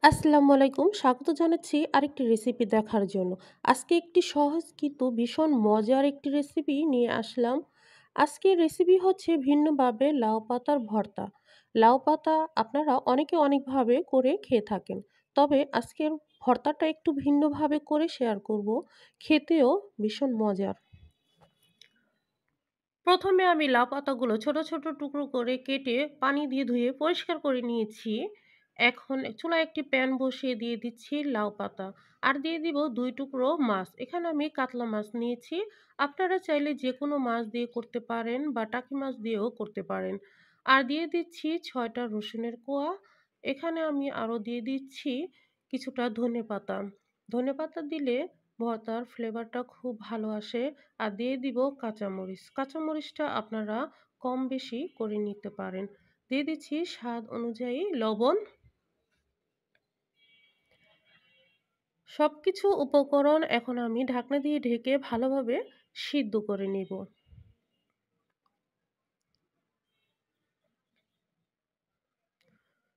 আসসালামু আলাইকুম। স্বাগত জানাচ্ছি আরেকটি রেসিপি দেখার জন্য। আজকে একটি সহজ কিন্তু ভীষণ মজার একটি রেসিপি নিয়ে আসলাম। আজকের রেসিপি হচ্ছে ভিন্নভাবে লাউ পাতার ভর্তা। লাউ পাতা আপনারা অনেকে অনেকভাবে করে খেয়ে থাকেন। তবে আজকের ভর্তাটা একটু ভিন্নভাবে করে শেয়ার করব। খেতেও ভীষণ মজার। প্রথমে আমি লাউ পাতাগুলো ছোট ছোট টুকরো করে কেটে পানি দিয়ে ধুয়ে পরিষ্কার করে নিয়েছি। এখন চুলায় একটি প্যান বসিয়ে দিয়ে দিচ্ছি লাউ পাতা আর দিয়ে দিব 2 টুকরো মাছ। এখানে আমি কাতলা মাছ নিয়েছি। আপনারা চাইলে যে কোনো মাছ দিয়ে করতে পারেন বা টাকি মাছ দিয়েও করতে পারেন। আর দিয়ে দিচ্ছি 6টা রসুনের কোয়া। এখানে আমি আরও দিয়ে দিচ্ছি কিছুটা ধনেপাতা। ধনেপাতা দিলে ভর্তার ফ্লেভারটা খুব ভালো আসে। আর দিয়ে দিব কাঁচামরিচ। কাঁচামরিচটা আপনারা কম বেশি করে নিতে পারেন। দিয়ে দিচ্ছি স্বাদ অনুযায়ী লবণ। সবকিছু উপকরণ এখন আমি ঢাকনা দিয়ে ঢেকে ভালোভাবে সিদ্ধ করে নেব।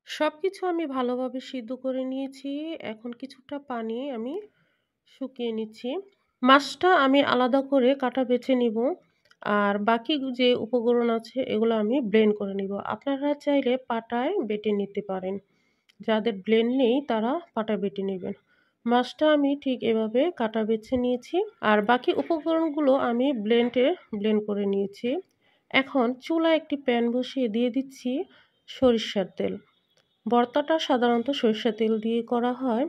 সবকিছু আমি ভালোভাবে সিদ্ধ করে নিয়েছি। এখন কিছুটা পানি আমি শুকিয়ে নিচ্ছি। মাছটা আমি আলাদা করে কাটা বেছে নিব। আর বাকি যে উপকরণ আছে এগুলো আমি ব্লেন্ড করে নিব। আপনারা চাইলে পাটায় বেটে নিতে পারেন। যাদের ব্লেন্ড নেই তারা পাটায় বেটে নেবেন। মাছটা আমি ঠিক এভাবে কাটা বেছে নিয়েছি। আর বাকি উপকরণগুলো আমি ব্লেন্ড করে নিয়েছি। এখন চুলায় একটি প্যান বসিয়ে দিয়ে দিচ্ছি সরিষার তেল। ভর্তাটা সাধারণত সরিষার তেল দিয়ে করা হয়।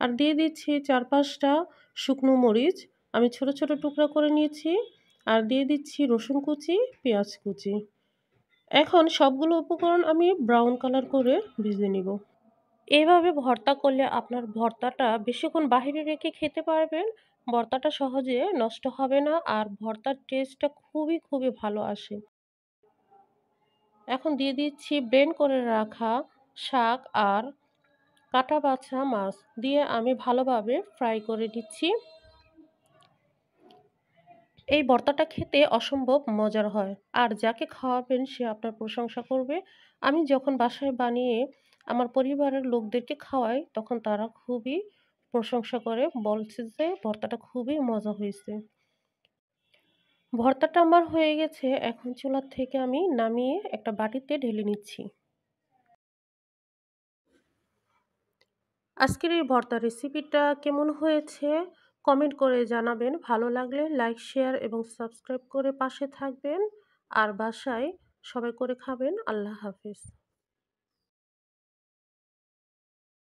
আর দিয়ে দিচ্ছি 4-5টা শুকনো মরিচ আমি ছোট ছোট টুকরা করে নিয়েছি। আর দিয়ে দিচ্ছি রসুন কুচি, পেঁয়াজ কুচি। এখন সবগুলো উপকরণ আমি ব্রাউন কালার করে ভেজে নিব। এভাবে ভর্তা করলে আপনার ভর্তাটা বেশিক্ষণ বাহিরে রেখে খেতে পারবেন। ভর্তাটা সহজে নষ্ট হবে না আর ভর্তার টেস্টটা খুবই খুবই ভালো আসে। এখন দিয়ে দিচ্ছি ব্লেন্ড করে রাখা শাক আর কাটা বাছা মাছ দিয়ে আমি ভালোভাবে ফ্রাই করে দিচ্ছি। এই ভর্তাটা খেতে অসম্ভব মজার হয়। আর যাকে খাওয়াবেন সে আপনার প্রশংসা করবে। আমি যখন বাসায় বানিয়ে আমার পরিবারের লোকদেরকে খাওয়াই তখন তারা খুবই প্রশংসা করে, বলছে যে ভর্তাটা খুবই মজা হয়েছে। ভর্তাটা আমার হয়ে গেছে। এখন চুলার থেকে আমি নামিয়ে একটা বাটিতে ঢেলে নিচ্ছি। আজকের এই ভর্তা রেসিপিটা কেমন হয়েছে কমেন্ট করে জানাবেন। ভালো লাগলে লাইক, শেয়ার এবং সাবস্ক্রাইব করে পাশে থাকবেন। আর বাসায় সবাই করে খাবেন। আল্লাহ হাফেজ।